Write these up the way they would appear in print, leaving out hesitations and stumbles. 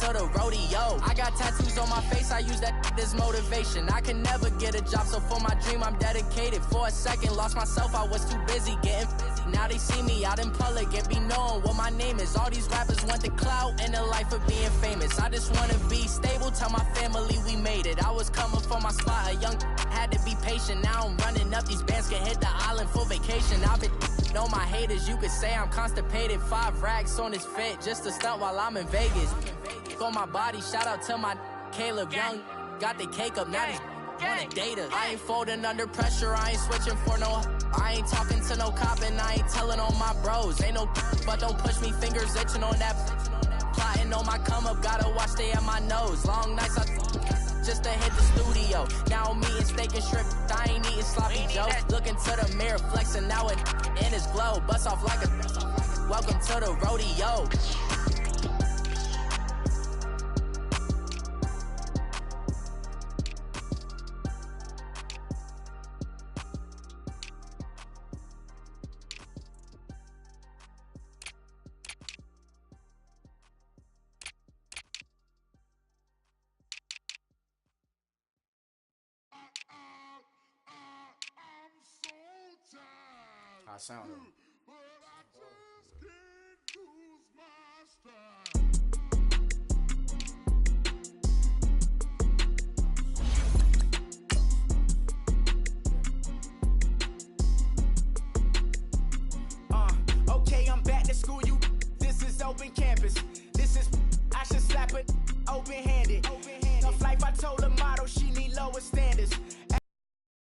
to the rodeo. I got tattoos on my face, I use that as motivation. I can never get a job, so for my dream I'm dedicated. For a second, lost myself, I was too busy getting busy. Now they see me out in public and be knowing what my name is. All these rappers want the clout and the life of being famous. I just wanna be stable, tell my family we made it. I was coming for my spot, a young had to be patient. Now I'm running up, these bands can hit the island for vacation. I've been on my haters, you could say I'm constipated. 5 racks on his fit, just to stunt while I'm in Vegas. For my body, shout out to my Caleb Young. Got the cake up, now these wanna date us. I ain't folding under pressure, I ain't switching for no. I ain't talking to no cop and I ain't telling on my bros. Ain't no but don't push me, fingers itching on that. Plotting on my come up, gotta watch stay at my nose. Long nights I just to hit the studio. Now I'm eating steak and shrimp, I ain't eating sloppy joes. Looking to the mirror, flexing now it in his glow. Bust off like a welcome to the rodeo. I sound it. Okay, I'm back to school. This is open campus. This is I should slap it open-handed. Tough life, I told her model she need lower standards.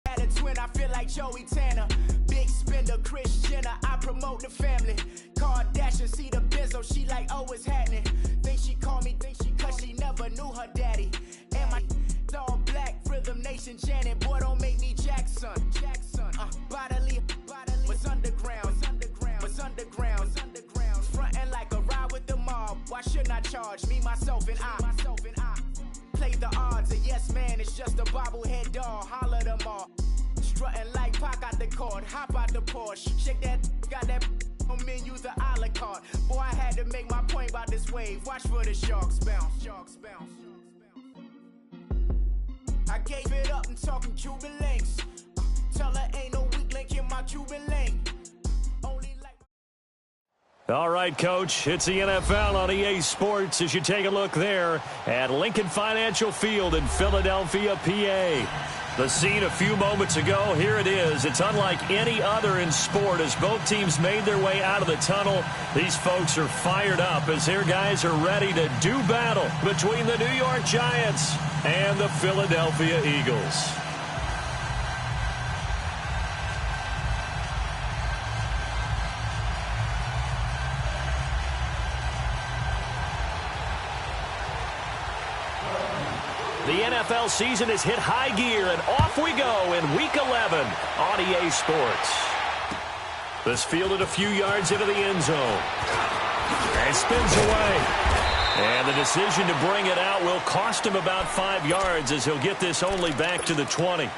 Had a twin, I feel like Joey Tanner. Big spender, Kris Jenner, I promote the family. Kardashian, see the Benzo, she like, oh, it's happening. Think she call me, cause she never knew her daddy. And my all black, Rhythm Nation, Janet, boy, don't make me Jackson. Bodily, was underground. Frontin' like a ride with the mob. Why shouldn't I charge me, myself, and I? Play the odds, a yes man, it's just a bobblehead doll. Holler them all. Strutting like Pac out the court, hop out the Porsche. Shake that, got that on menu, the a la carte. Boy, I had to make my point about this wave. Watch for the sharks bounce. I gave it up and talking Cuban links. Tell her ain't no weak link in my Cuban link. All right, Coach, it's the NFL on EA Sports as you take a look there at Lincoln Financial Field in Philadelphia, PA. The scene a few moments ago, here it is. It's unlike any other in sport as both teams made their way out of the tunnel. These folks are fired up as their guys are ready to do battle between the New York Giants and the Philadelphia Eagles. The NFL season has hit high gear, and off we go in Week 11 on EA Sports. This fielded a few yards into the end zone. And spins away. And the decision to bring it out will cost him about 5 yards as he'll get this only back to the 20.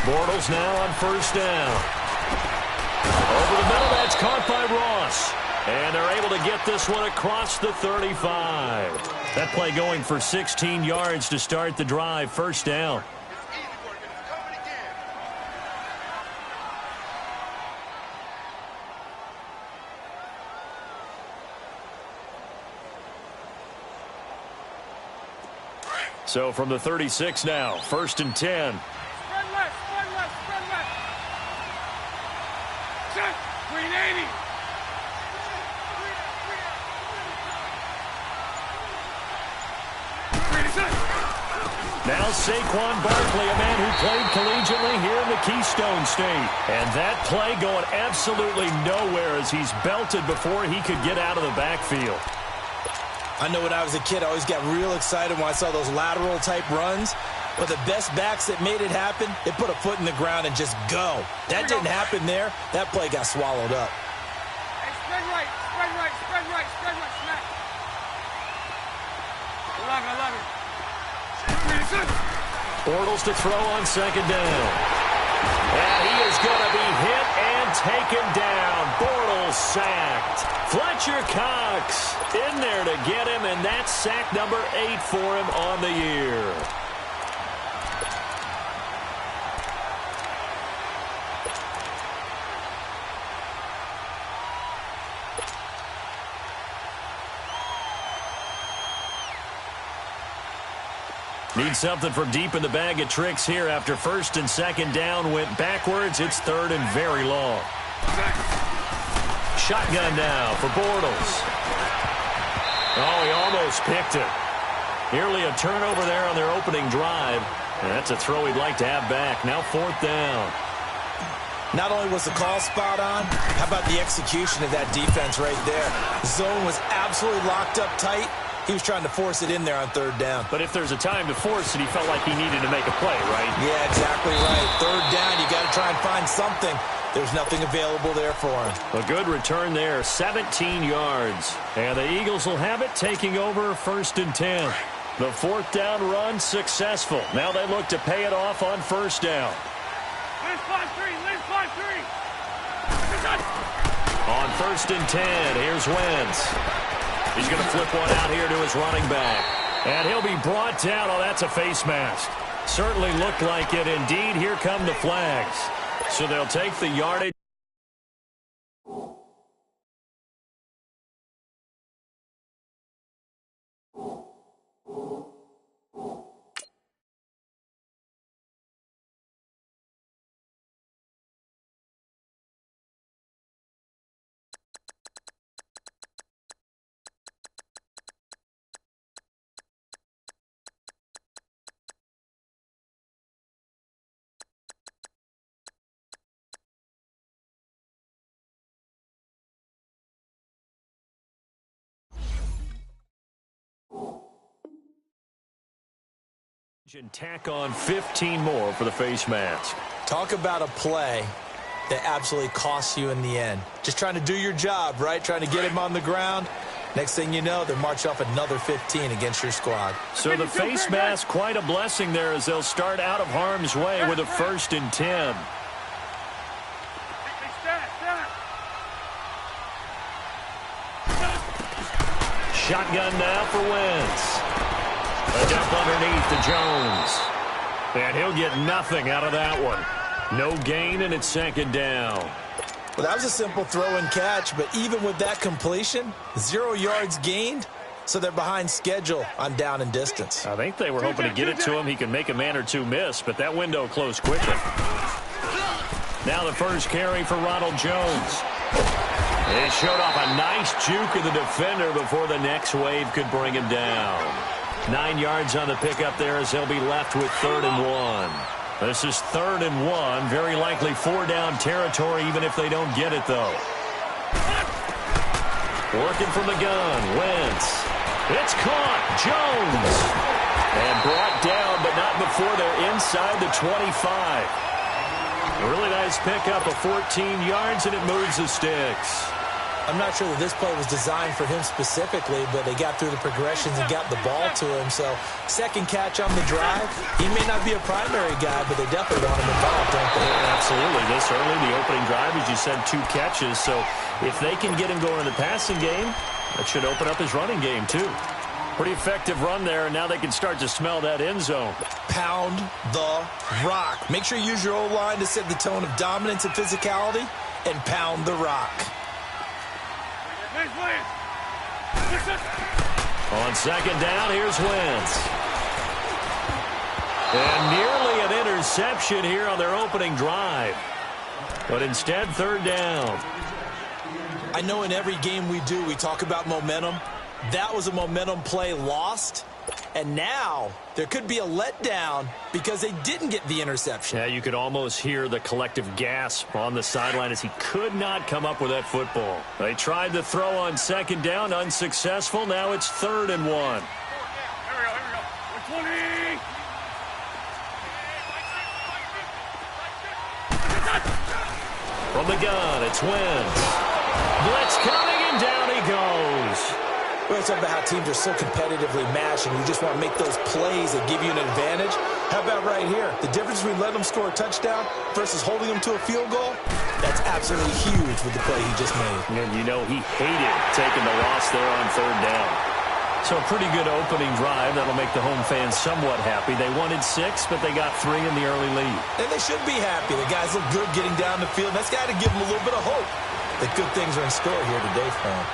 Bortles now on first down. Over the middle, that's caught by Ross. And they're able to get this one across the 35. That play going for 16 yards to start the drive. First down. So from the 36 now, 1st and 10. Saquon Barkley, a man who played collegiately here in the Keystone State. And that play going absolutely nowhere as he's belted before he could get out of the backfield. I know when I was a kid, I always got real excited when I saw those lateral-type runs. But the best backs that made it happen, they put a foot in the ground and just go. That didn't happen there. That play got swallowed up. Hey, spread right, spread right, spread right, spread right, smack. 11. Bortles to throw on second down. And he is going to be hit and taken down. Bortles sacked. Fletcher Cox in there to get him, and that's sack number 8 for him on the year. Need something from deep in the bag of tricks here after first and second down went backwards. It's third and very long. Shotgun now for Bortles. Oh, he almost picked it. Nearly a turnover there on their opening drive. And that's a throw he'd like to have back. Now fourth down. Not only was the call spot on, how about the execution of that defense right there? Zone was absolutely locked up tight. He was trying to force it in there on third down. But if there's a time to force it, he felt like he needed to make a play, right? Yeah, exactly right. Third down, you got to try and find something. There's nothing available there for him. A good return there, 17 yards. And the Eagles will have it, taking over first and 10. The fourth down run successful. Now they look to pay it off on first down. Lynch 5-3, Lynch 5-3. On first and 10, here's Wentz. He's going to flip one out here to his running back. And he'll be brought down. Oh, that's a face mask. Certainly looked like it. Indeed, here come the flags. So they'll take the yardage. And tack on 15 more for the face mask. Talk about a play that absolutely costs you in the end. Just trying to do your job, right? Trying to get him on the ground. Next thing you know, they march off another 15 against your squad. So the face mask, quite a blessing there as they'll start out of harm's way with a first and 10. Shotgun now for Wentz. A dump underneath to Jones. And he'll get nothing out of that one. No gain, and it's second down. Well, that was a simple throw and catch, but even with that completion, 0 yards gained, so they're behind schedule on down and distance. I think they were hoping to get it to him. He can make a man or two miss, but that window closed quickly. Now the first carry for Ronald Jones. He showed off a nice juke of the defender before the next wave could bring him down. 9 yards on the pickup there as they'll be left with 3rd and 1. This is 3rd and 1. Very likely 4-down territory even if they don't get it, though. Working from the gun. Wentz. It's caught. Jones. And brought down, but not before they're inside the 25. A really nice pickup of 14 yards, and it moves the sticks. I'm not sure that this play was designed for him specifically, but they got through the progressions and got the ball to him. So, second catch on the drive. He may not be a primary guy, but they definitely want him involved, don't they? Absolutely. This early, the opening drive, as you said, 2 catches. So, if they can get him going in the passing game, that should open up his running game, too. Pretty effective run there, and now they can start to smell that end zone. Pound the rock. Make sure you use your O-line to set the tone of dominance and physicality, and pound the rock. On second down, here's Wentz. And nearly an interception here on their opening drive. But instead, 3rd down. I know in every game we do, we talk about momentum. That was a momentum play lost, And now there could be a letdown because they didn't get the interception. Yeah, you could almost hear the collective gasp on the sideline as he could not come up with that football. They tried to throw on second down, unsuccessful. Now it's 3rd and 1. Here we go. 120. From the gun, it's Wentz. Blitz coming, and down he goes. We're talking about how teams are so competitively matched, and you just want to make those plays that give you an advantage. How about right here? The difference between letting them score a touchdown versus holding them to a field goal, that's absolutely huge with the play he just made. And you know he hated taking the loss there on 3rd down. So a pretty good opening drive. That'll make the home fans somewhat happy. They wanted 6, but they got 3 in the early lead. And they should be happy. The guys look good getting down the field. That's got to give them a little bit of hope that good things are in store here today for them.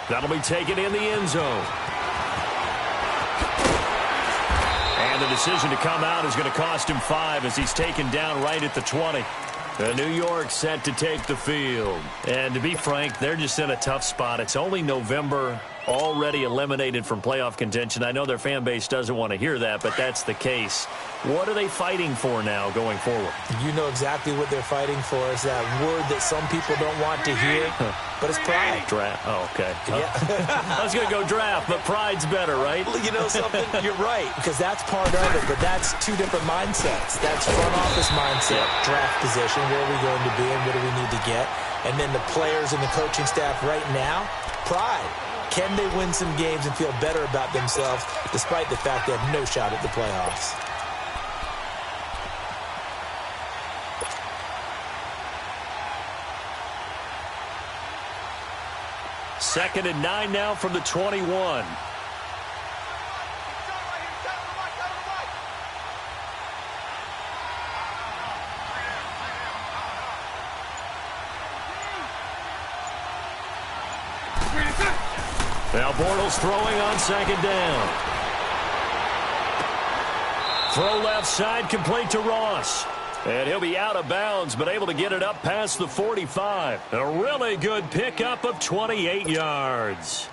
That'll be taken in the end zone. And the decision to come out is going to cost him 5 as he's taken down right at the 20. New York set to take the field. And to be frank, they're just in a tough spot. It's only November, already eliminated from playoff contention. I know their fan base doesn't want to hear that, but that's the case. What are they fighting for now going forward? You know exactly what they're fighting for. It's that word that some people don't want to hear, but it's pride. Draft. Oh, okay. Yeah. I was going to go draft, but pride's better, right? Well, you know something? You're right, because that's part of it, but that's 2 different mindsets. That's front office mindset, draft position, where are we going to be and what do we need to get? And then the players and the coaching staff right now, pride. Can they win some games and feel better about themselves despite the fact they have no shot at the playoffs? 2nd and 9 now from the 21. Now Bortles throwing on 2nd down. Throw left side, complete to Ross. And he'll be out of bounds, but able to get it up past the 45. A really good pickup of 28 yards.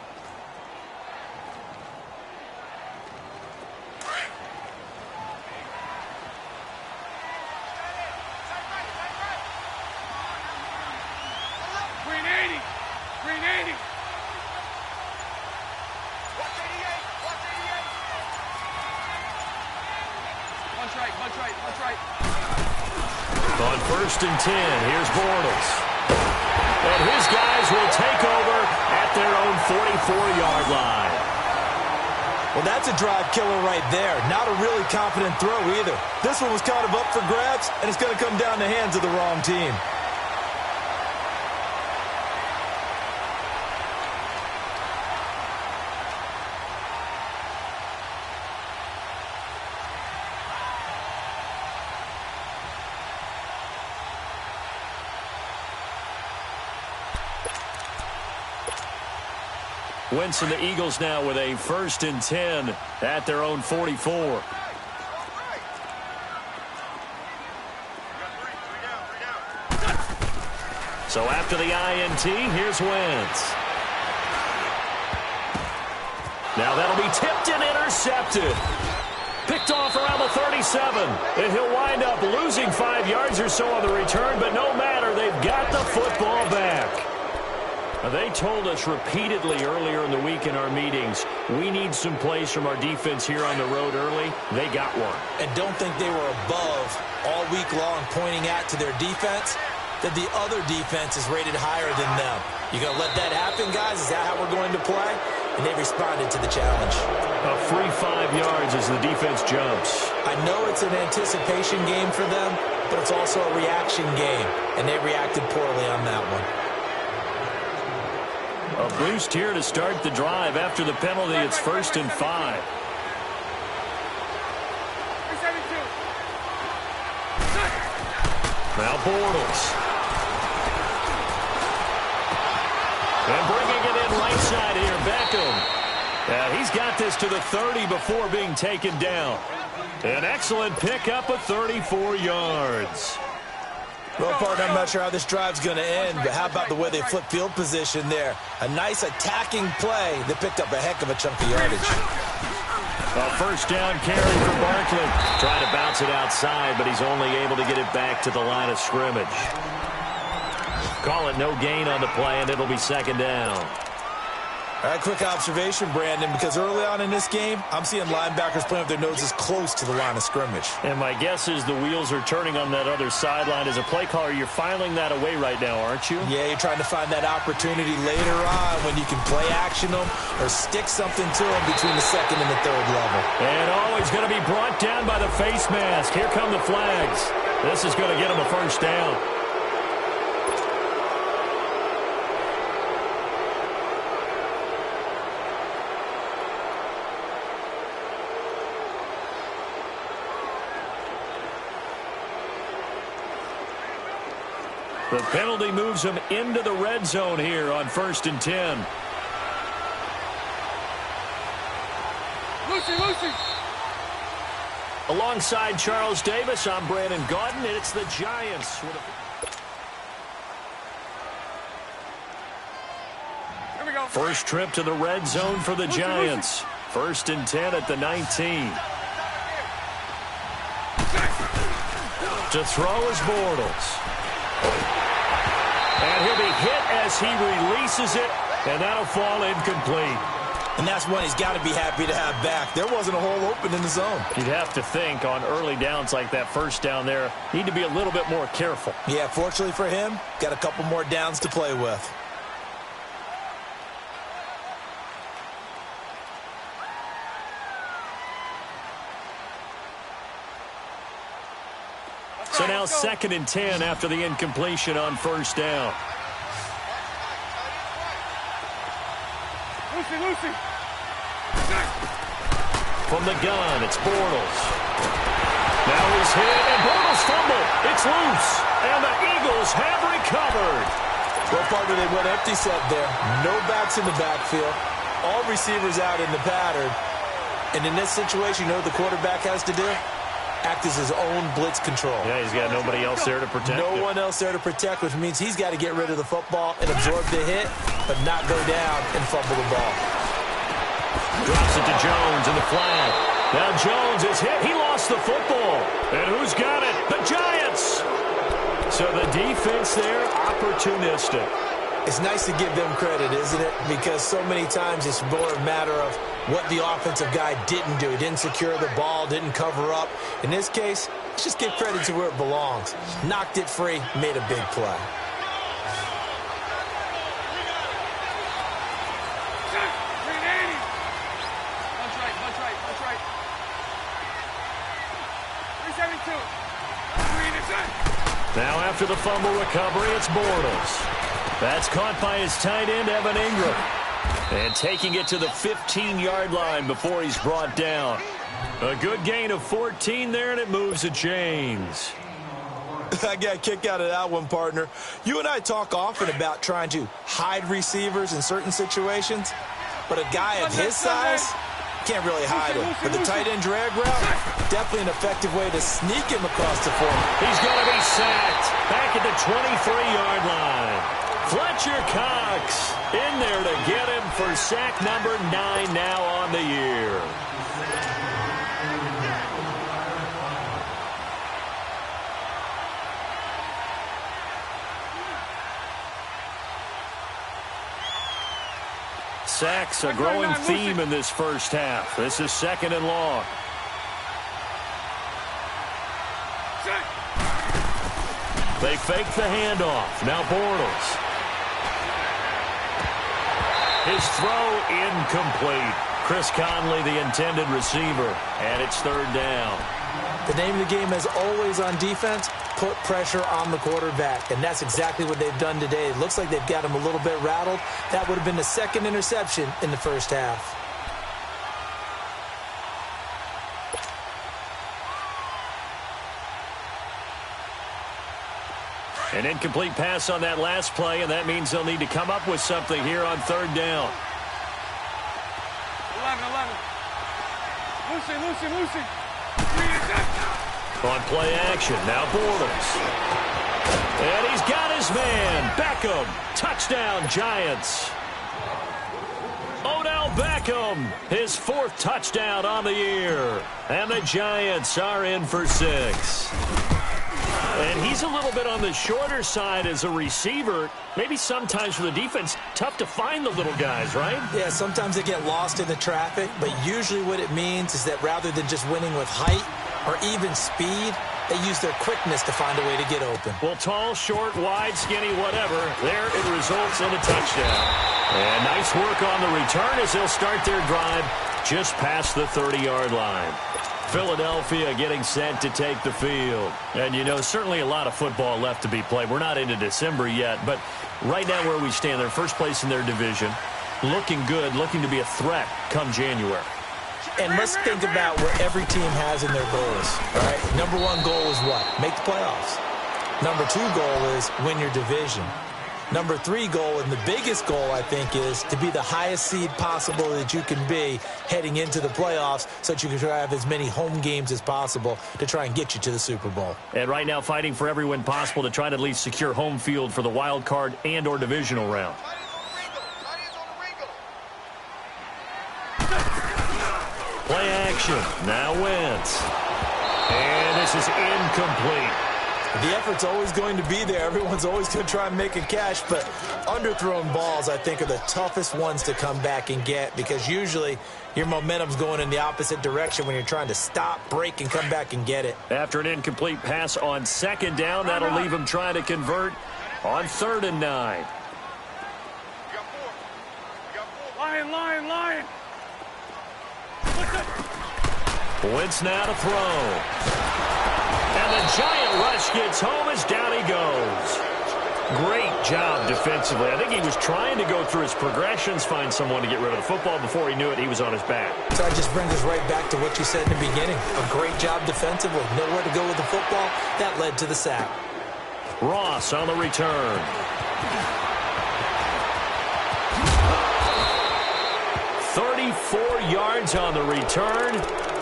On 1st and 10, here's Bortles. And his guys will take over at their own 44-yard line. Well, that's a drive killer right there. Not a really confident throw either. This one was kind of up for grabs, and it's going to come down the hands of the wrong team. Wentz and the Eagles now with a 1st and 10 at their own 44. So after the INT, here's Wentz. Now that'll be tipped and intercepted. Picked off around the 37. And he'll wind up losing 5 yards or so on the return, but no matter, they've got the football back. They told us repeatedly earlier in the week in our meetings, we need some plays from our defense here on the road early. They got one. And don't think they were above all week long pointing out to their defense that the other defense is rated higher than them. You going to let that happen, guys? Is that how we're going to play? And they responded to the challenge. A free 5 yards as the defense jumps. I know it's an anticipation game for them, but it's also a reaction game, and they reacted poorly on that one. A boost here to start the drive after the penalty. It's 1st and 5. Now Bortles. And bringing it in right side here, Beckham. He's got this to the 30 before being taken down. An excellent pickup of 34 yards. Well, partner, I'm not sure how this drive's going to end, but how about the way they flip field position there? A nice attacking play that picked up a heck of a chunk of yardage. A first down carry for Barkley. Trying to bounce it outside, but he's only able to get it back to the line of scrimmage. Call it no gain on the play, and it'll be second down. All right, quick observation, Brandon, because early on in this game, I'm seeing linebackers playing with their noses close to the line of scrimmage. And my guess is the wheels are turning on that other sideline. As a play caller, you're filing that away right now, aren't you? Yeah, you're trying to find that opportunity later on when you can play action them or stick something to them between the second and the third level. And always going to be brought down by the face mask. Here come the flags. This is going to get him a first down. The penalty moves him into the red zone here on 1st and 10. Lucy. Alongside Charles Davis, I'm Brandon Gaudin, and it's the Giants. Here we go. First trip to the red zone for the Giants. 1st and 10 at the 19. To throw is Bortles. And he'll be hit as he releases it, and that'll fall incomplete. And that's one he's got to be happy to have back. There wasn't a hole open in the zone. You'd have to think on early downs like that first down there, need to be a little bit more careful. Yeah, fortunately for him, got a couple more downs to play with. So now 2nd and 10 after the incompletion on first down. Lucy. From the gun, it's Bortles. Now he's hit, and Bortles fumbled. It's loose, and the Eagles have recovered. Well, partner, they went empty set there. No backs in the backfield. All receivers out in the pattern. And in this situation, you know what the quarterback has to do? Act as his own blitz control. Yeah, he's got nobody else there to protect No him. one else there to protect, which means he's got to get rid of the football and absorb the hit, but not go down and fumble the ball. Drops it to Jones in the flat. Now Jones is hit. He lost the football. And who's got it? The Giants. So the defense there, opportunistic. It's nice to give them credit, isn't it? Because so many times it's more a matter of what the offensive guy didn't do. He didn't secure the ball, didn't cover up. In this case, let's just give credit to where it belongs. Knocked it free, made a big play. Punch right. 372. Now after the fumble recovery, it's Bortles. That's caught by his tight end, Evan Ingram. And taking it to the 15-yard line before he's brought down. A good gain of 14 there, and it moves the chains. I got a kick out of that one, partner. You and I talk often about trying to hide receivers in certain situations, but a guy of his size can't really hide him. But the tight end drag route, definitely an effective way to sneak him across the form. He's going to be sacked back at the 23-yard line. Fletcher Cox in there to get him for sack number 9 now on the year. Sacks, a growing theme in this first half. This is 2nd and long. They fake the handoff. Now Bortles. His throw incomplete. Chris Conley, the intended receiver, and it's 3rd down. The name of the game is always on defense, put pressure on the quarterback, and that's exactly what they've done today. It looks like they've got him a little bit rattled. That would have been the 2nd interception in the first half. An incomplete pass on that last play, and that means they'll need to come up with something here on 3rd down. 11. Lucy. On play action, now Bortles. And he's got his man, Beckham. Touchdown, Giants. Odell Beckham, his 4th touchdown on the year. And the Giants are in for 6. And he's a little bit on the shorter side as a receiver. Maybe sometimes for the defense, tough to find the little guys, right? Yeah, sometimes they get lost in the traffic, but usually what it means is that rather than just winning with height or even speed, they use their quickness to find a way to get open. Well, tall, short, wide, skinny, whatever, there it results in a touchdown. And nice work on the return as they'll start their drive just past the 30-yard line. Philadelphia getting set to take the field. And, you know, certainly a lot of football left to be played. We're not into December yet, but right now where we stand, they're first place in their division, looking good, looking to be a threat come January. And let's think about what every team has in their goals, all right? Number 1 goal is what? Make the playoffs. Number 2 goal is win your division. Number 3 goal, and the biggest goal, I think, is to be the highest seed possible that you can be heading into the playoffs so that you can try to have as many home games as possible to try and get you to the Super Bowl. And right now fighting for every win possible to try to at least secure home field for the wild card and or divisional round. Play action. Now Wentz. And this is incomplete. The effort's always going to be there. Everyone's always going to try and make a catch, but underthrown balls, I think, are the toughest ones to come back and get because usually your momentum's going in the opposite direction when you're trying to stop, break, and come back and get it. After an incomplete pass on 2nd down, that'll leave him trying to convert on 3rd and 9. Lion. Wentz now to throw. And the giant rush gets home as down he goes. Great job defensively. I think he was trying to go through his progressions, find someone to get rid of the football. Before he knew it, he was on his back. So that just brings us right back to what you said in the beginning. A great job defensively. Nowhere to go with the football. That led to the sack. Ross on the return. "34 yards on the return.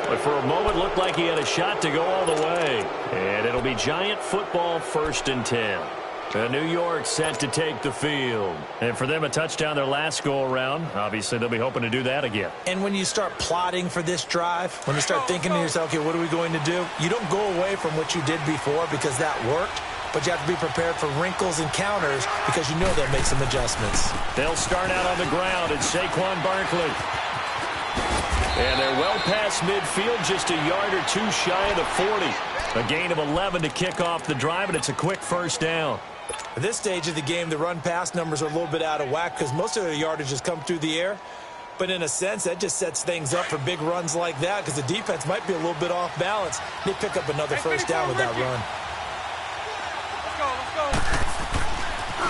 But for a moment, looked like he had a shot to go all the way. And it'll be Giant football 1st and 10. New York set to take the field. And for them, a touchdown their last go-around. Obviously, they'll be hoping to do that again. And when you start plotting for this drive, when you start thinking to yourself, okay, what are we going to do? You don't go away from what you did before because that worked. But you have to be prepared for wrinkles and counters because you know they'll make some adjustments. They'll start out on the ground. It's Saquon Barkley. And they're well past midfield, just a yard or two shy of the 40. A gain of 11 to kick off the drive, and it's a quick 1st down. At this stage of the game, the run-pass numbers are a little bit out of whack because most of their yardage has come through the air. But in a sense, that just sets things up for big runs like that because the defense might be a little bit off balance. They pick up another 1st down with that run. Let's go.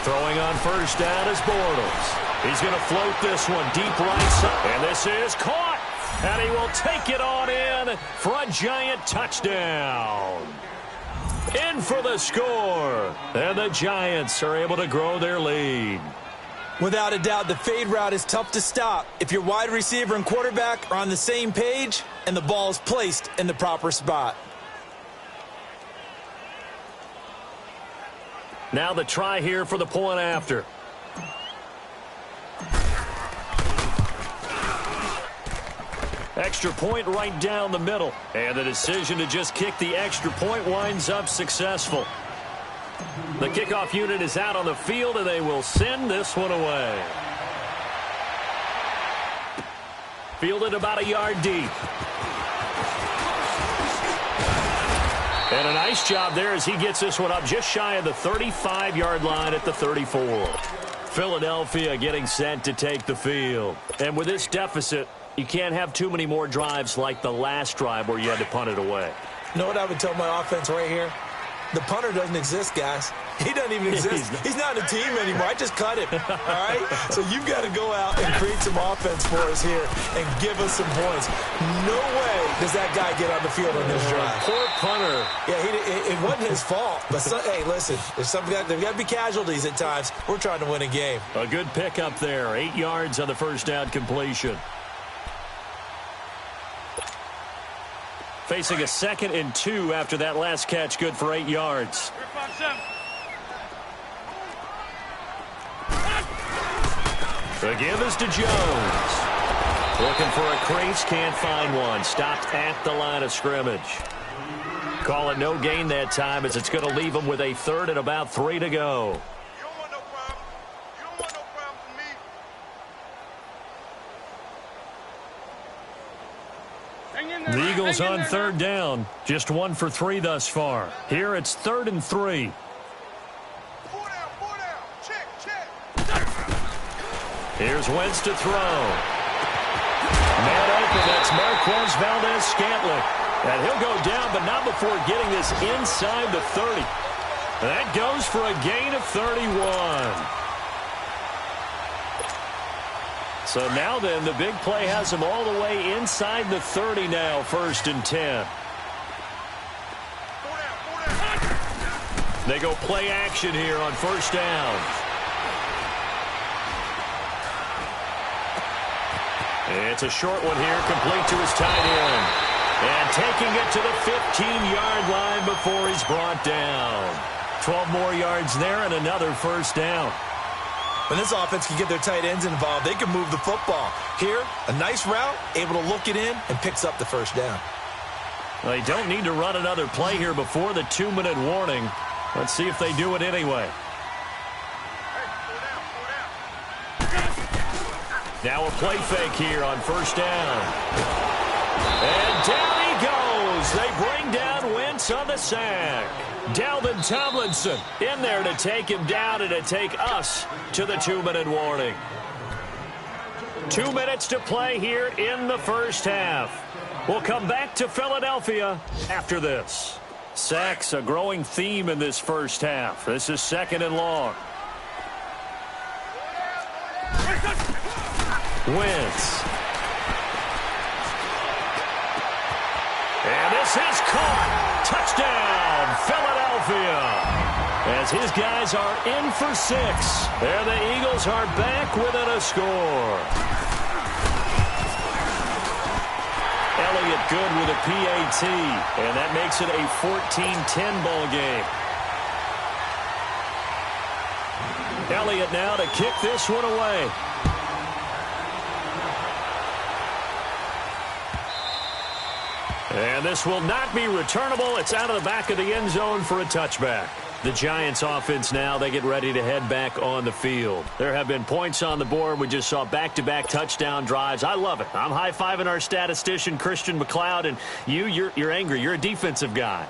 Throwing on 1st down is Bortles. He's going to float this one deep right side. And this is caught. And he will take it on in for a Giant touchdown. In for the score. And the Giants are able to grow their lead. Without a doubt, the fade route is tough to stop if your wide receiver and quarterback are on the same page and the ball is placed in the proper spot. Now the try here for the point after. Extra point right down the middle. And the decision to just kick the extra point winds up successful. The kickoff unit is out on the field, and they will send this one away. Fielded about a yard deep. And a nice job there as he gets this one up just shy of the 35-yard line at the 34. Philadelphia getting set to take the field. And with this deficit, you can't have too many more drives like the last drive where you had to punt it away. You know what I would tell my offense right here? The punter doesn't exist, guys. He doesn't even exist. He's not a team anymore. I just cut him, all right? So you've got to go out and create some offense for us here and give us some points. No way does that guy get on the field on this drive. Poor punter. Yeah, it wasn't his fault. But, hey, listen, there's got to be casualties at times. We're trying to win a game. A good pickup there. 8 yards on the 1st down completion. Facing a 2nd and 2 after that last catch, good for 8 yards. The give is to Jones. Looking for a crease, can't find one. Stopped at the line of scrimmage. Call it no gain that time as it's going to leave them with a third and about 3 to go. You don't want no problem. You don't want no problem from me. Hang in there. The Eagles on third down. Just 1 for 3 thus far. Here it's 3rd and 3. 4 down. Check. Here's Wentz to throw. Man open, that's Marquez Valdez-Scantling. And he'll go down, but not before getting this inside the 30. That goes for a gain of 31. So now then, the big play has him all the way inside the 30 now, 1st and 10. 4 down. They go play action here on 1st down. It's a short one here, complete to his tight end. And taking it to the 15-yard line before he's brought down. 12 more yards there and another 1st down. When this offense can get their tight ends involved, they can move the football. Here, a nice route, able to look it in, and picks up the 1st down. Well, they don't need to run another play here before the 2-minute warning. Let's see if they do it anyway. Now a play fake here on 1st down. And down he goes. They bring down Wentz on the sack. Dalvin Tomlinson in there to take him down and to take us to the 2-minute warning. 2 minutes to play here in the 1st half. We'll come back to Philadelphia after this. Sacks, a growing theme in this 1st half. This is 2nd and long. Wentz. And this is caught. Touchdown, Philadelphia. As his guys are in for 6. There the Eagles are back within a score. Elliott good with a PAT. And that makes it a 14-10 ball game. Elliott now to kick this one away. And this will not be returnable. It's out of the back of the end zone for a touchback. The Giants offense now, they get ready to head back on the field. There have been points on the board. We just saw back-to-back touchdown drives. I love it. I'm high-fiving our statistician, Christian McLeod, and you're angry. You're a defensive guy.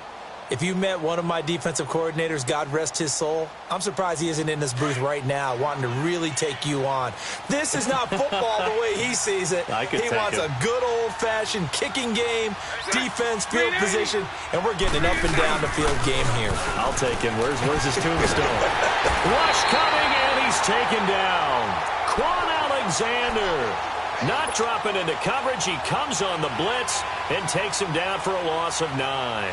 If you met one of my defensive coordinators, God rest his soul, I'm surprised he isn't in this booth right now wanting to really take you on. This is not football the way he sees it. He wants a good old-fashioned kicking game, defense, field position, and we're getting an up-and-down the field game here. I'll take him. Where's his tombstone? Rush coming, and he's taken down. Quan Alexander not dropping into coverage. He comes on the blitz and takes him down for a loss of 9.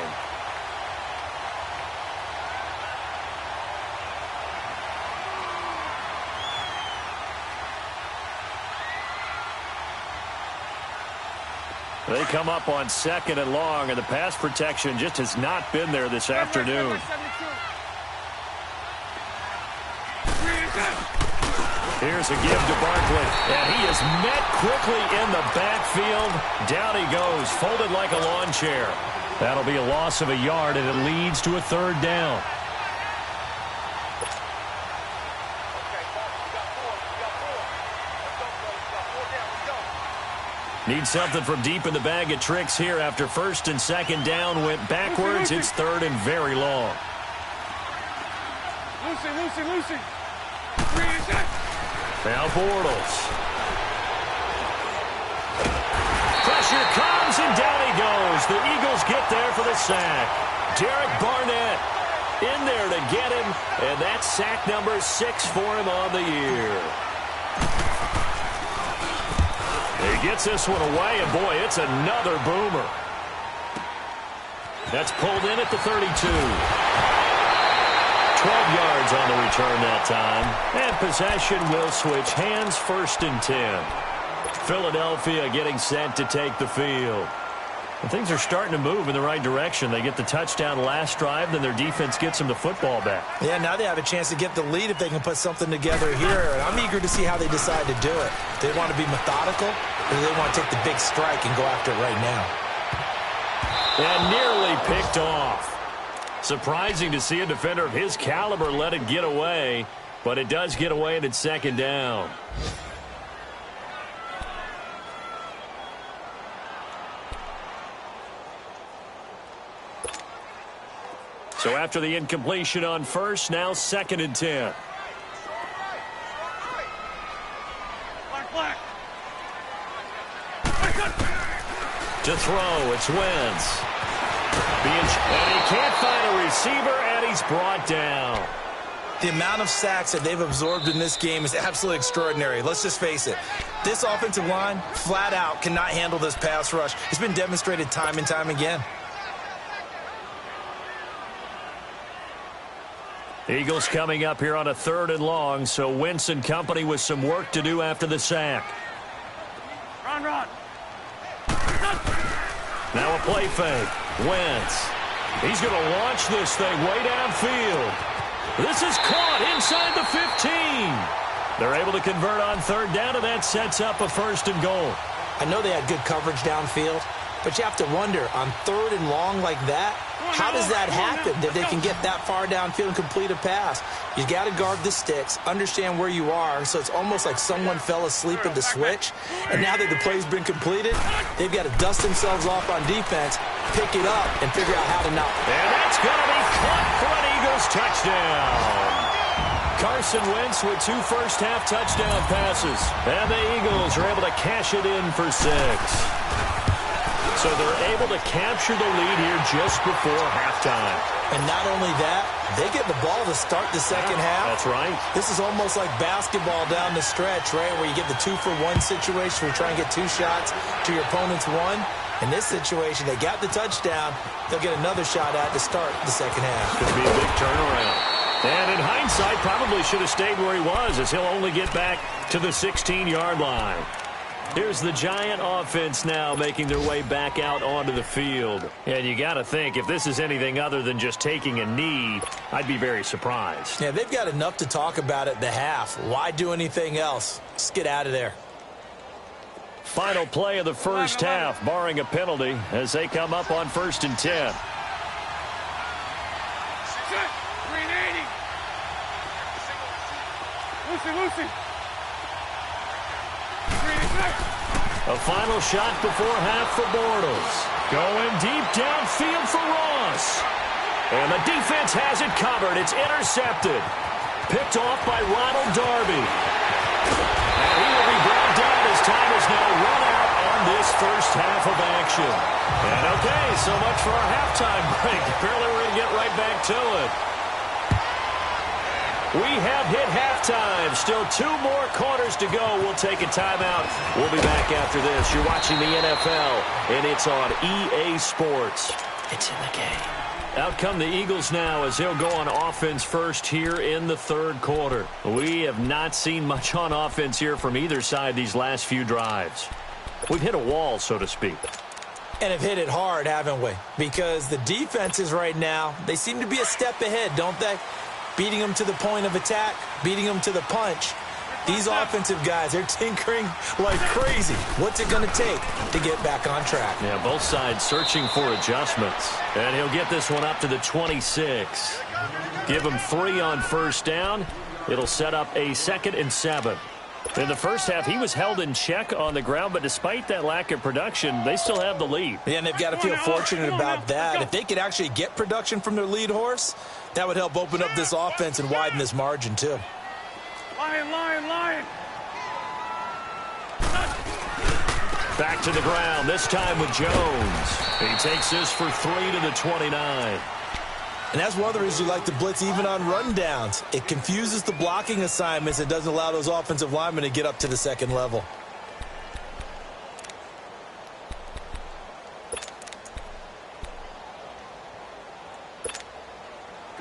They come up on 2nd and long, and the pass protection just has not been there this afternoon. Here's a give to Barkley, and he is met quickly in the backfield. Down he goes, folded like a lawn chair. That'll be a loss of a yard, and it leads to a 3rd down. Need something from deep in the bag of tricks here after 1st and 2nd down went backwards. It's 3rd and very long. Lucy. Now Bortles. Pressure comes, and down he goes. The Eagles get there for the sack. Derek Barnett in there to get him, and that's sack number 6 for him on the year. He gets this one away, and boy, it's another boomer. That's pulled in at the 32. 12 yards on the return that time. And possession will switch hands, 1st and 10. Philadelphia getting set to take the field. Things are starting to move in the right direction. They get the touchdown last drive, then their defense gets them the football back. Yeah, now they have a chance to get the lead if they can put something together here. And I'm eager to see how they decide to do it. Do they want to be methodical, or do they want to take the big strike and go after it right now? And nearly picked off. Surprising to see a defender of his caliber let it get away, but it does get away and it's second down. So after the incompletion on first, now 2nd and 10. To throw, it's Wentz. And he can't find a receiver, and he's brought down. The amount of sacks that they've absorbed in this game is absolutely extraordinary. Let's just face it. This offensive line, flat out, cannot handle this pass rush. It's been demonstrated time and time again. Eagles coming up here on a 3rd and long, so Wentz and company with some work to do after the sack. Run. Now a play fake. Wentz. He's going to launch this thing way downfield. This is caught inside the 15. They're able to convert on 3rd down, and that sets up a 1st and goal. I know they had good coverage downfield, but you have to wonder, on 3rd and long like that, how does that happen, that they can get that far downfield and complete a pass? You got to guard the sticks, understand where you are, so it's almost like someone fell asleep at the switch, and now that the play's been completed, they've got to dust themselves off on defense, pick it up, and figure out how to knock. And that's going to be caught for an Eagles touchdown. Carson Wentz with 2 first-half touchdown passes, and the Eagles are able to cash it in for 6. So they're able to capture the lead here just before halftime. And not only that, they get the ball to start the second half. That's right. This is almost like basketball down the stretch, right, where you get the 2-for-1 situation where you try and get 2 shots to your opponent's 1. In this situation, they got the touchdown. They'll get another shot at to start the second half. Could be a big turnaround. And in hindsight, probably should have stayed where he was, as he'll only get back to the 16-yard line. Here's the Giant offense now making their way back out onto the field. And you got to think, if this is anything other than just taking a knee, I'd be very surprised. Yeah, they've got enough to talk about at the half. Why do anything else? Just get out of there. Final play of the first half, barring a penalty, as they come up on 1st and 10. 380. Lucy. A final shot before half for Bortles. Going deep downfield for Ross. And the defense has it covered. It's intercepted. Picked off by Ronald Darby. And he will be brought down as time is now run out on this first half of action. And okay, so much for our halftime break. Apparently we're going to get right back to it. We have hit halftime. Still 2 more quarters to go. We'll take a timeout. We'll be back after this. You're watching the NFL, and it's on EA Sports. It's in the game. Out come the Eagles now as they'll go on offense first here in the 3rd quarter. We have not seen much on offense here from either side these last few drives. We've hit a wall, so to speak. And have hit it hard, haven't we? Because the defenses right now, they seem to be a step ahead, don't they? Beating them to the point of attack, beating them to the punch. These offensive guys, they're tinkering like crazy. What's it going to take to get back on track? Yeah, both sides searching for adjustments. And he'll get this one up to the 26. Give him 3 on 1st down. It'll set up a 2nd and 7. In the first half, he was held in check on the ground, but despite that lack of production, they still have the lead. Yeah, and they've got to feel fortunate about that. If they could actually get production from their lead horse, that would help open up this offense and widen this margin, too. Lion. Back to the ground, this time with Jones. He takes this for 3 to the 29. And that's one of the reasons you like to blitz even on rundowns. It confuses the blocking assignments and doesn't allow those offensive linemen to get up to the 2nd level.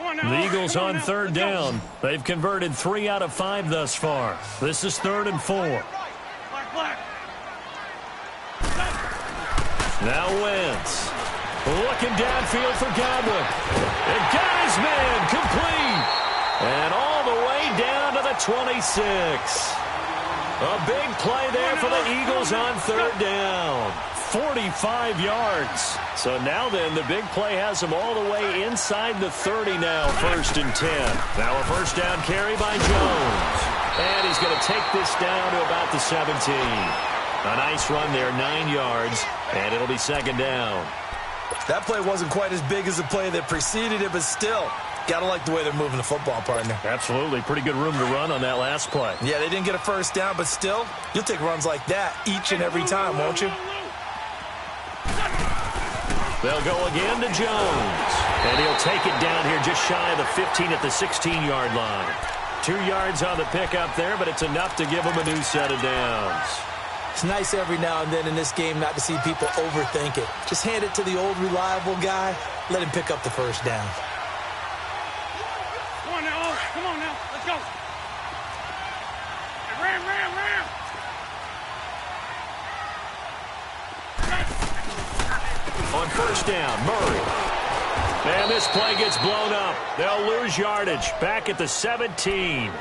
The Eagles on 3rd down. They've converted 3 out of 5 thus far. This is 3rd and 4. Now Wentz. Looking downfield for Godwin. And got his man complete. And all the way down to the 26. A big play there for the Eagles on third down. 45 yards. So now then, the big play has them all the way inside the 30 now, 1st and 10. Now a first down carry by Jones. And he's going to take this down to about the 17. A nice run there, 9 yards, and it'll be 2nd down. That play wasn't quite as big as the play that preceded it, but still, got to like the way they're moving the football, partner. Absolutely. Pretty good room to run on that last play. Yeah, they didn't get a first down, but still, you'll take runs like that each and every time, won't you? They'll go again to Jones. And he'll take it down here just shy of the 15 at the 16-yard line. 2 yards on the pickup there, but it's enough to give him a new set of downs. It's nice every now and then in this game not to see people overthink it. Just hand it to the old reliable guy. Let him pick up the first down. Come on now. Come on now. Let's go. Ram. On first down, Murray. And this play gets blown up. They'll lose yardage back at the 17.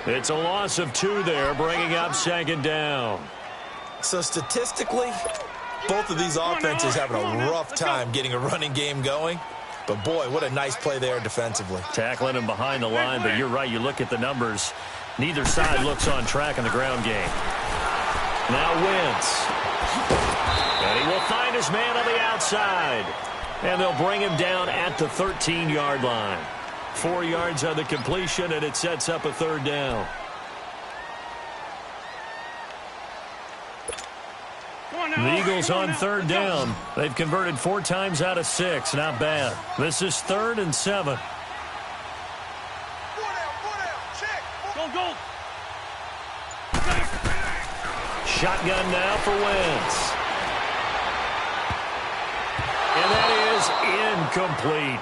It's a loss of 2 there, bringing up 2nd down. So statistically, both of these offenses having a rough time getting a running game going. But boy, what a nice play there defensively. Tackling him behind the line, but you're right, you look at the numbers. Neither side looks on track in the ground game. Now Wentz. And he will find his man on the outside. And they'll bring him down at the 13-yard line. 4 yards on the completion, and it sets up a 3rd down. The Eagles on 3rd down. They've converted 4 times out of 6. Not bad. This is 3rd and 7. Go. Shotgun now for Wentz. And that is incomplete.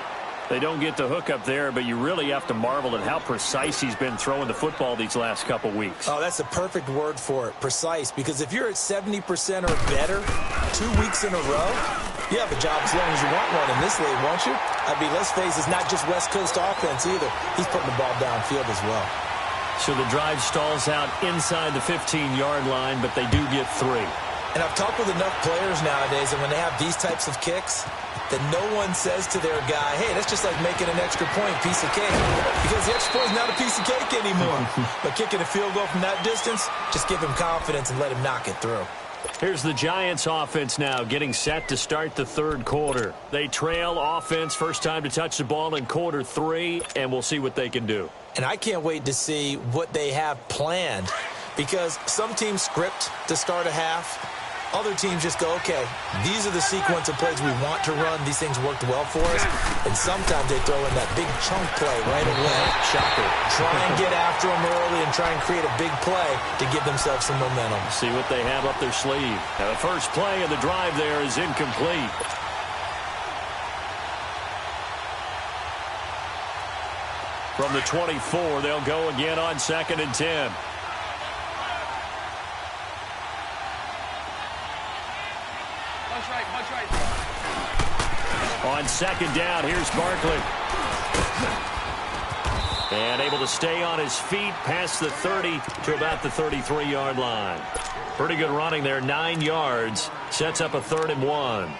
They don't get the hook up there, but you really have to marvel at how precise he's been throwing the football these last couple weeks. Oh, that's the perfect word for it, precise, because if you're at 70% or better 2 weeks in a row, you have a job as long as you want one in this league, won't you? I mean, let's face it, it's not just West Coast offense either. He's putting the ball downfield as well. So the drive stalls out inside the 15-yard line, but they do get 3. And I've talked with enough players nowadays, and when they have these types of kicks, that no one says to their guy, hey, that's just like making an extra point, piece of cake. Because the extra point is not a piece of cake anymore. But kicking a field goal from that distance, just give him confidence and let him knock it through. Here's the Giants offense now getting set to start the 3rd quarter. They trail offense, first time to touch the ball in quarter 3, and we'll see what they can do. And I can't wait to see what they have planned, because some teams script to start a half. Other teams just go, okay, these are the sequence of plays we want to run. These things worked well for us. And sometimes they throw in that big chunk play right away. Shocker. Try and get after them early and try and create a big play to give themselves some momentum. See what they have up their sleeve. Now, the first play of the drive there is incomplete. From the 24, they'll go again on 2nd and 10. On 2nd down, here's Barkley. And able to stay on his feet past the 30 to about the 33-yard line. Pretty good running there, 9 yards. Sets up a 3rd and 1.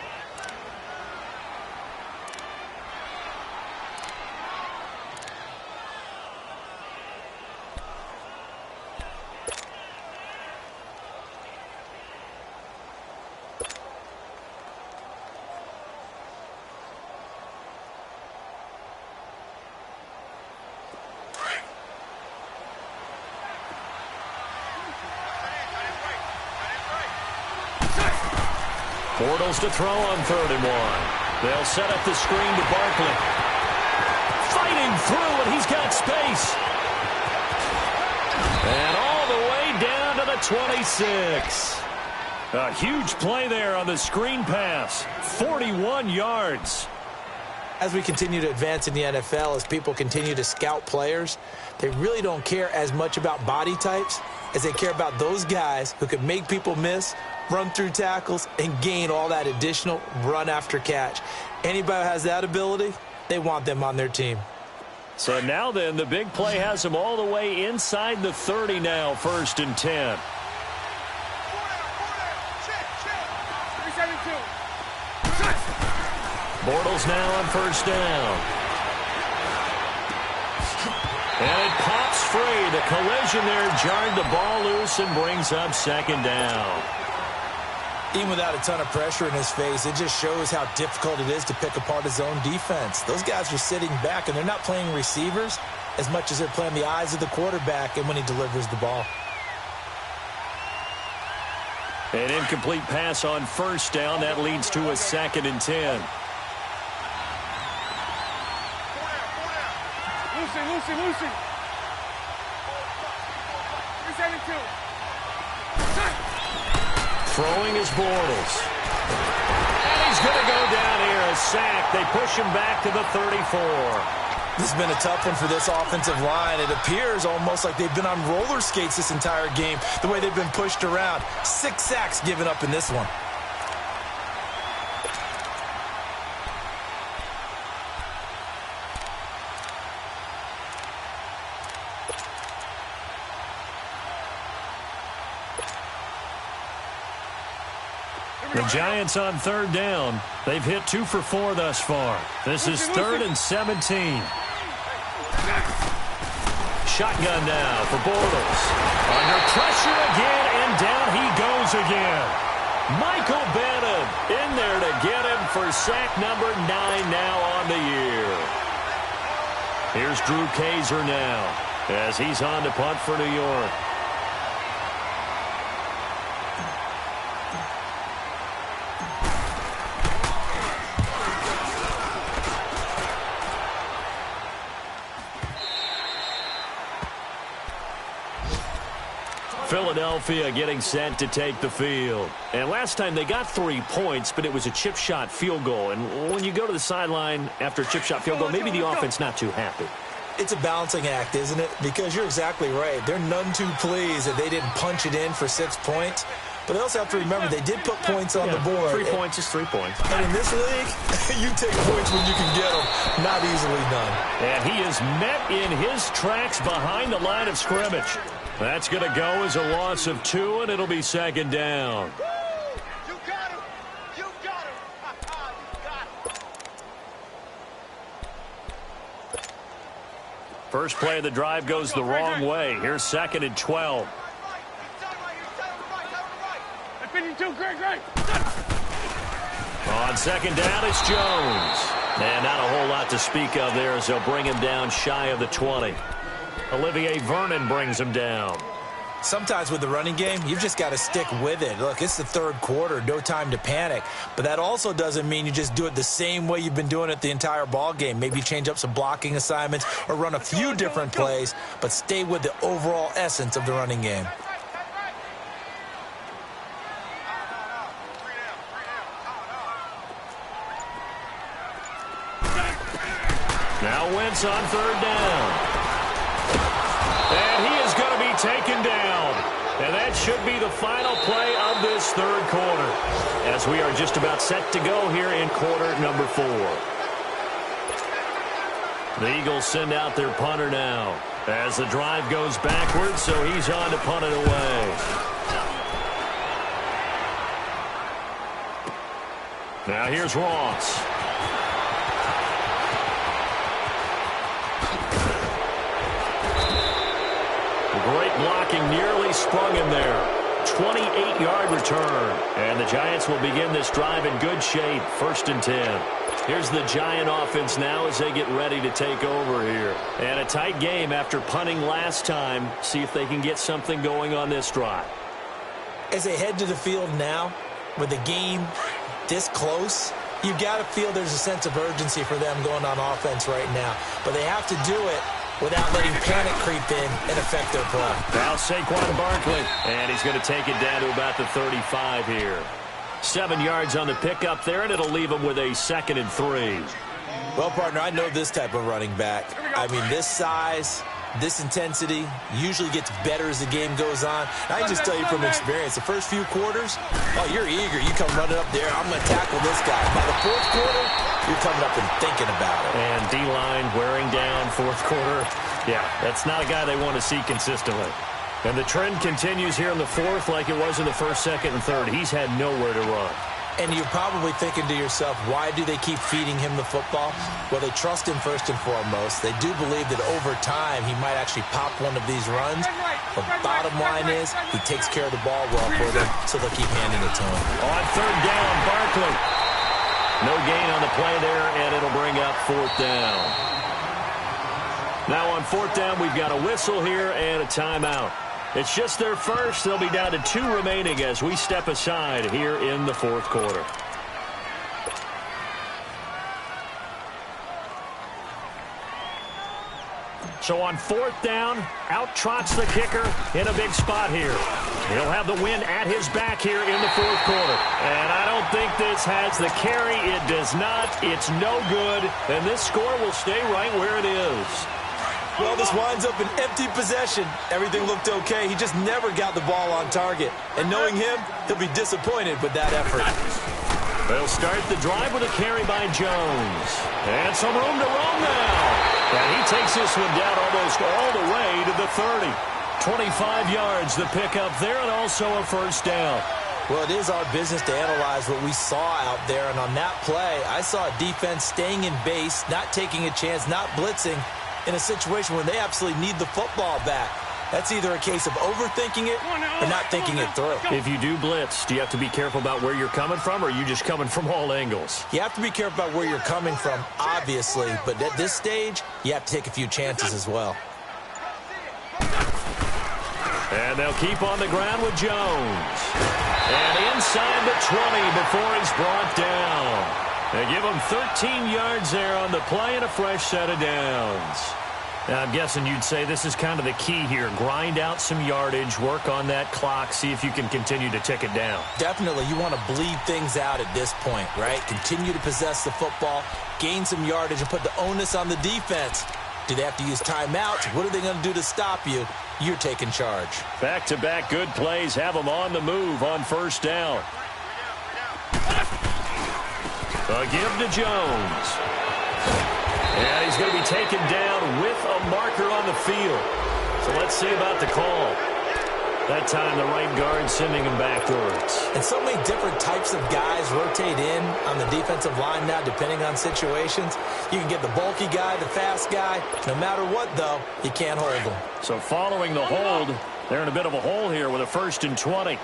Bortles to throw on 3rd and 1. They'll set up the screen to Barkley. Fighting through, and he's got space. And all the way down to the 26. A huge play there on the screen pass. 41 yards. As we continue to advance in the NFL, as people continue to scout players, they really don't care as much about body types as they care about those guys who can make people miss run through tackles, and gain all that additional run after catch. Anybody who has that ability, they want them on their team. So now then, the big play has them all the way inside the 30 now, 1st and 10. Bortles now on 1st down. And it pops free. The collision there jarred the ball loose and brings up 2nd down. Even without a ton of pressure in his face, it just shows how difficult it is to pick apart his own defense. Those guys are sitting back, and they're not playing receivers as much as they're playing the eyes of the quarterback and when he delivers the ball. An incomplete pass on 1st down. That leads to a 2nd and 10. Lucy. 372. Throwing is Bortles. And he's going to go down here. A sack. They push him back to the 34. This has been a tough one for this offensive line. It appears almost like they've been on roller skates this entire game, the way they've been pushed around. 6 sacks given up in this one. The Giants on 3rd down. They've hit 2 for 4 thus far. This is 3rd and 17. Shotgun now for Bortles. Under pressure again, and down he goes again. Michael Bennett in there to get him for sack number 9 now on the year. Here's Drew Kaiser now as he's on to punt for New York. Philadelphia getting set to take the field. And last time they got 3 points, but it was a chip shot field goal. And when you go to the sideline after a chip shot field goal, maybe the offense not too happy. It's a balancing act, isn't it? Because you're exactly right. They're none too pleased that they didn't punch it in for 6 points. But they also have to remember they did put points on the board. 3 points is 3 points. And in this league, you take points when you can get them. Not easily done. And he is met in his tracks behind the line of scrimmage. That's going to go as a loss of 2, and it'll be 2nd down. You got him. You got him. You got him. First play of the drive goes the wrong way. Here's 2nd and 12. At 52, great. On 2nd down, it's Jones. And not a whole lot to speak of there as they'll bring him down shy of the 20. Olivier Vernon brings him down. Sometimes with the running game, you've just got to stick with it. Look, it's the 3rd quarter, no time to panic. But that also doesn't mean you just do it the same way you've been doing it the entire ball game. Maybe change up some blocking assignments or run a few different plays, but stay with the overall essence of the running game. Now Wentz on 3rd down. And he is going to be taken down. And that should be the final play of this 3rd quarter, as we are just about set to go here in quarter number 4. The Eagles send out their punter now as the drive goes backwards, so he's on to punt it away. Now here's Ross. Great blocking, nearly sprung him there. 28-yard return. And the Giants will begin this drive in good shape. 1st and 10. Here's the Giant offense now as they get ready to take over here. And a tight game after punting last time. See if they can get something going on this drive. As they head to the field now, with the game this close, you've got to feel there's a sense of urgency for them going on offense right now. But they have to do it without letting panic creep in and affect their play. Now Saquon Barkley, and he's going to take it down to about the 35 here. 7 yards on the pickup there, and it'll leave him with a 2nd and 3. Well, partner, I know this type of running back. I mean, this size, This intensity usually gets better as the game goes on. I can just tell you from experience, the first few quarters, oh, you're eager. You come running up there. I'm going to tackle this guy. By the fourth quarter, you're coming up and thinking about it. And D-line wearing down fourth quarter. Yeah, that's not a guy they want to see consistently. And the trend continues here in the fourth like it was in the first, second, and third. He's had nowhere to run. And you're probably thinking to yourself, why do they keep feeding him the football? Well, they trust him first and foremost. They do believe that over time he might actually pop one of these runs. The bottom line is he takes care of the ball well for them, so they'll keep handing it to him. On third down, Barkley. No gain on the play there, and it'll bring up fourth down. Now on fourth down, we've got a whistle here and a timeout. It's just their first. They'll be down to 2 remaining as we step aside here in the fourth quarter. So on fourth down, out trots the kicker in a big spot here. He'll have the wind at his back here in the fourth quarter. And I don't think this has the carry. It does not. It's no good. And this score will stay right where it is. Well, this winds up an empty possession. Everything looked okay. He just never got the ball on target. And knowing him, he'll be disappointed with that effort. They'll start the drive with a carry by Jones. And some room to roam now. And he takes this one down almost all the way to the 30. 25 yards the pickup there, and also a first down. Well, it is our business to analyze what we saw out there. And on that play, I saw a defense staying in base, not taking a chance, not blitzing, in a situation where they absolutely need the football back. That's either a case of overthinking it or not thinking it through. If you do blitz, do you have to be careful about where you're coming from, or are you just coming from all angles? You have to be careful about where you're coming from, obviously, but at this stage, you have to take a few chances as well. And they'll keep on the ground with Jones. And inside the 20 before he's brought down. They give him 13 yards there on the play and a fresh set of downs. Now, I'm guessing you'd say this is kind of the key here. Grind out some yardage, work on that clock, see if you can continue to tick it down. Definitely. You want to bleed things out at this point, right? Continue to possess the football, gain some yardage, and put the onus on the defense. Do they have to use timeouts? What are they going to do to stop you? You're taking charge. Back-to-back good plays have them on the move on first down. A give to Jones. And he's going to be taken down with a marker on the field. So let's see about the call. That time the right guard sending him backwards. And so many different types of guys rotate in on the defensive line now, depending on situations. You can get the bulky guy, the fast guy. No matter what, though, you can't hold them. So following the hold, they're in a bit of a hole here with a 1st and 20.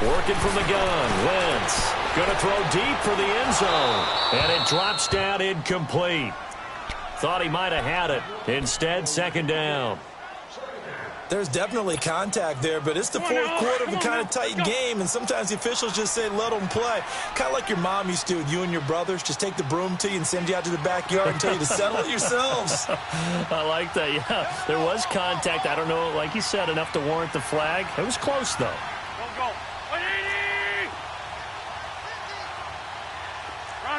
Working from the gun, Wentz. Going to throw deep for the end zone. And it drops down incomplete. Thought he might have had it. Instead, 2nd down. There's definitely contact there, but it's the fourth quarter of a kind of tight game, and sometimes the officials just say, let them play. Kind of like your mom used to with you and your brothers. Just take the broom to you and send you out to the backyard and tell you to settle it yourselves. I like that, yeah. There was contact. I don't know, like you said, enough to warrant the flag. It was close, though. Go.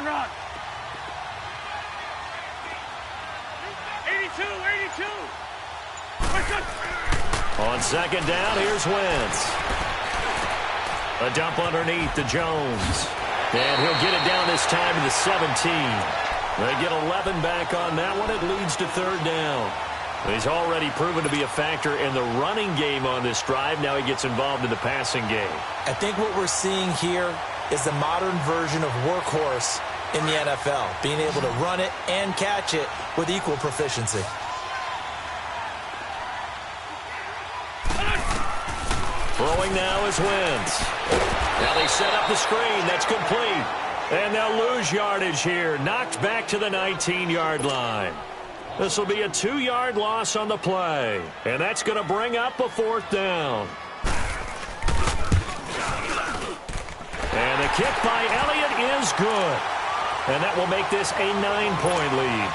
Run. 82. On 2nd down, here's Wentz. A dump underneath to Jones. And he'll get it down this time to the 17. They get 11 back on that one. It leads to 3rd down. He's already proven to be a factor in the running game on this drive. Now he gets involved in the passing game. I think what we're seeing here is the modern version of workhorse in the NFL, being able to run it and catch it with equal proficiency. Throwing now is Wentz. Now they set up the screen. That's complete. And they'll lose yardage here. Knocked back to the 19-yard line. This will be a 2-yard loss on the play. And that's going to bring up a 4th down. And the kick by Elliott is good. And that will make this a 9-point lead.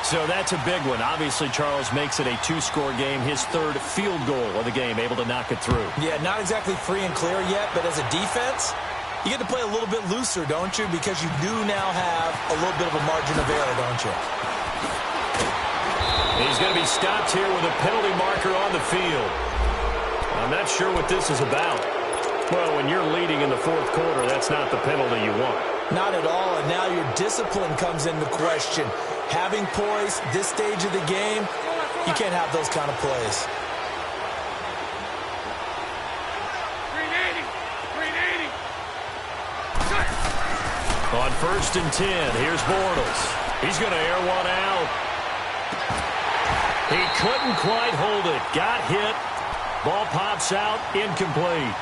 So that's a big one. Obviously, Charles makes it a 2-score game, his 3rd field goal of the game, able to knock it through. Yeah, not exactly free and clear yet, but as a defense, you get to play a little bit looser, don't you? Because you do now have a little bit of a margin of error, don't you? He's going to be stopped here with a penalty marker on the field. I'm not sure what this is about. Well, when you're leading in the 4th quarter, that's not the penalty you want. Not at all, and now your discipline comes into question. Having poise this stage of the game, you can't have those kind of plays. 380. On 1st and 10, here's Bortles. He's going to air one out. He couldn't quite hold it. Got hit. Ball pops out, incomplete.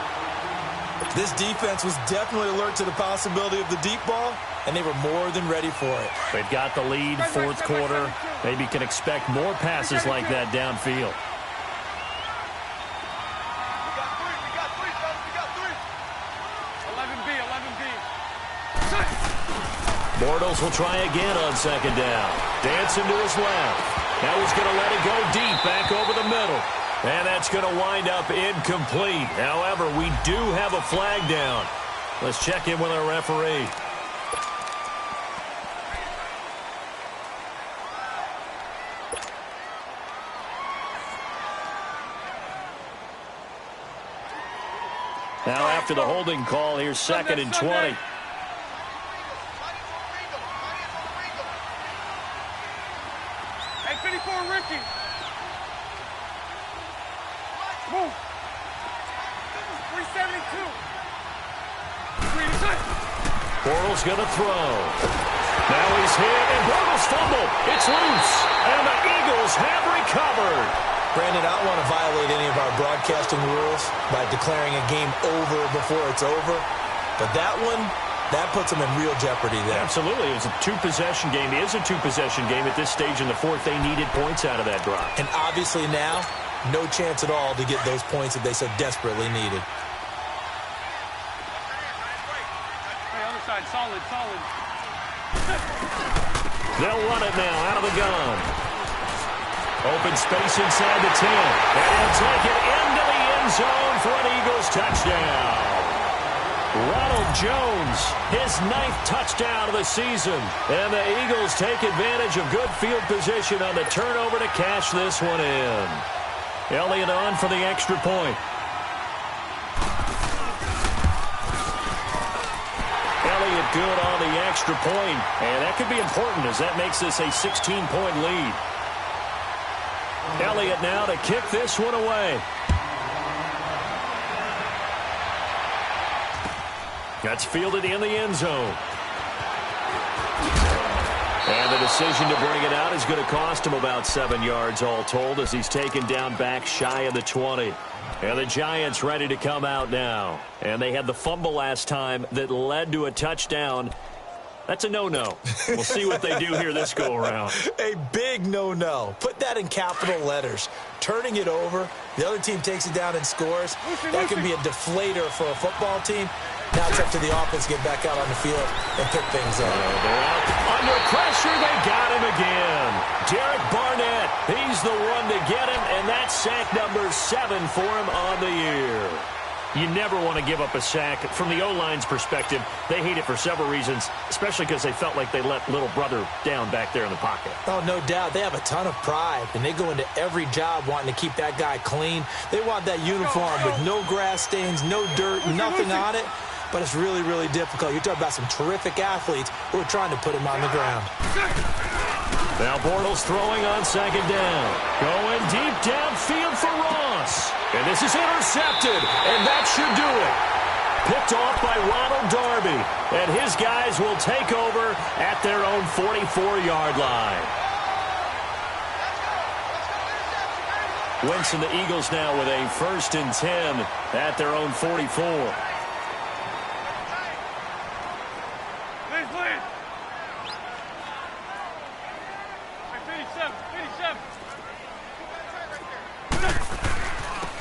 This defense was definitely alert to the possibility of the deep ball, and they were more than ready for it. They've got the lead, 4th quarter. Maybe can expect more passes like that downfield. We got three, fellas. We got three. 11B. Bortles will try again on 2nd down. Dancing to his left. Now he's going to let it go deep back over the middle. And that's going to wind up incomplete. However, we do have a flag down. Let's check in with our referee. Now after the holding call, here's 2nd and 20. Hey, 54, Ricky. Move. 372. Bortles going to throw. Now he's hit, and Bortles fumble. It's loose, and the Eagles have recovered. Brandon, I don't want to violate any of our broadcasting rules by declaring a game over before it's over, but that one, that puts them in real jeopardy there. Absolutely. It was a 2-possession game. It is a 2-possession game at this stage in the 4th. They needed points out of that drive. And obviously now, no chance at all to get those points that they so desperately needed. Hey, other side, solid. They'll run it now out of the gun. Open space inside the 10. And he'll take it into the end zone for an Eagles touchdown. Ronald Jones, his 9th touchdown of the season. And the Eagles take advantage of good field position on the turnover to cash this one in. Elliott on for the extra point. Elliott good on the extra point, and that could be important as that makes this a 16-point lead. Elliott now to kick this one away. That's fielded in the end zone. And the decision to bring it out is going to cost him about 7 yards all told as he's taken down back shy of the 20. And the Giants ready to come out now. And they had the fumble last time that led to a touchdown. That's a no-no. We'll see what they do here this go-around. A big no-no. Put that in capital letters. Turning it over, the other team takes it down and scores. That can be a deflator for a football team. Now it's up to the offense to get back out on the field and pick things up. They're out. Under pressure, they got him again. Derek Barnett, he's the one to get him, and that's sack number 7 for him on the year. You never want to give up a sack. From the O-line's perspective, they hate it for several reasons, especially because they felt like they let little brother down back there in the pocket. Oh, no doubt. They have a ton of pride, and they go into every job wanting to keep that guy clean. They want that uniform with no grass stains, no dirt, nothing on it. But it's really, really difficult. You're talking about some terrific athletes who are trying to put him on the ground. Now Bortles throwing on 2nd down. Going deep downfield for Ross. And this is intercepted, and that should do it. Picked off by Ronald Darby. And his guys will take over at their own 44-yard line. Wentz and the Eagles now with a 1st and 10 at their own 44.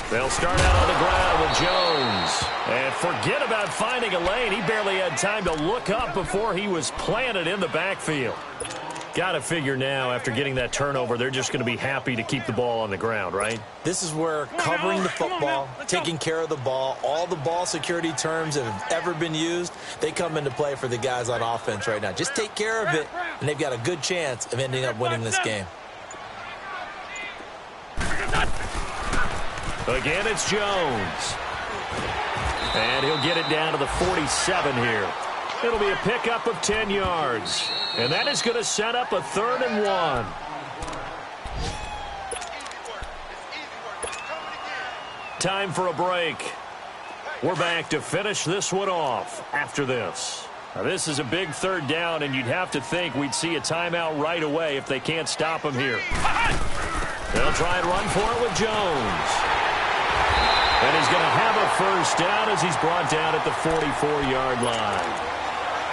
They'll start out on the ground with Jones. And forget about finding a lane. He barely had time to look up before he was planted in the backfield. Got to figure now, after getting that turnover, they're just going to be happy to keep the ball on the ground, right? This is where covering the football, taking care of the ball, all the ball security terms that have ever been used, they come into play for the guys on offense right now. Just take care of it, and they've got a good chance of ending up winning this game. Again, it's Jones. And he'll get it down to the 47 here. It'll be a pickup of 10 yards. And that is going to set up a 3rd and 1. Time for a break. We're back to finish this one off after this. Now, this is a big 3rd down, and you'd have to think we'd see a timeout right away if they can't stop him here. They'll try and run for it with Jones. And he's going to have a 1st down as he's brought down at the 44-yard line.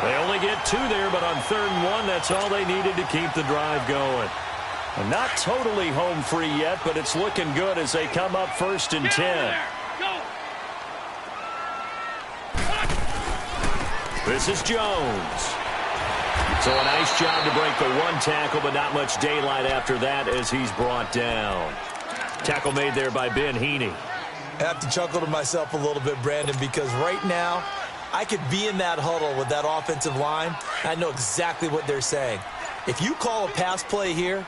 They only get 2 there, but on 3rd and 1, that's all they needed to keep the drive going. And not totally home free yet, but it's looking good as they come up 1st and 10. This is Jones. So a nice job to break the 1 tackle, but not much daylight after that as he's brought down. Tackle made there by Ben Heaney. I have to chuckle to myself a little bit, Brandon, because right now I could be in that huddle with that offensive line. I know exactly what they're saying. If you call a pass play here,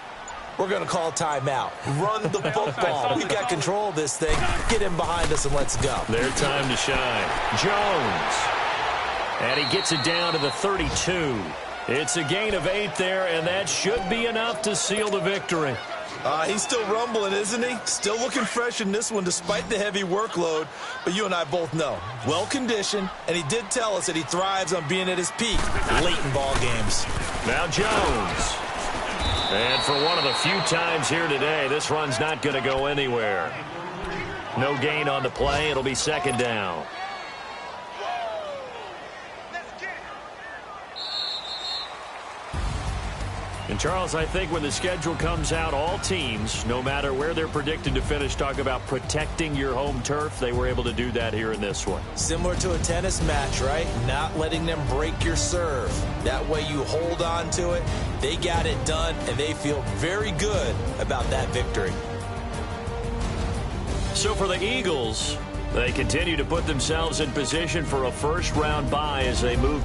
we're going to call timeout. Run the football. We got control of this thing. Get him behind us and let's go. Their time to shine. Jones. And he gets it down to the 32. It's a gain of 8 there, and that should be enough to seal the victory. He's still rumbling, isn't he? Still looking fresh in this one despite the heavy workload. But you and I both know, well-conditioned, and he did tell us that he thrives on being at his peak late in ball games. Now Jones. And for one of the few times here today, this run's not going to go anywhere. No gain on the play. It'll be 2nd down. And, Charles, I think when the schedule comes out, all teams, no matter where they're predicted to finish, talk about protecting your home turf. They were able to do that here in this one. Similar to a tennis match, right? Not letting them break your serve. That way you hold on to it. They got it done, and they feel very good about that victory. So for the Eagles, they continue to put themselves in position for a first-round bye as they move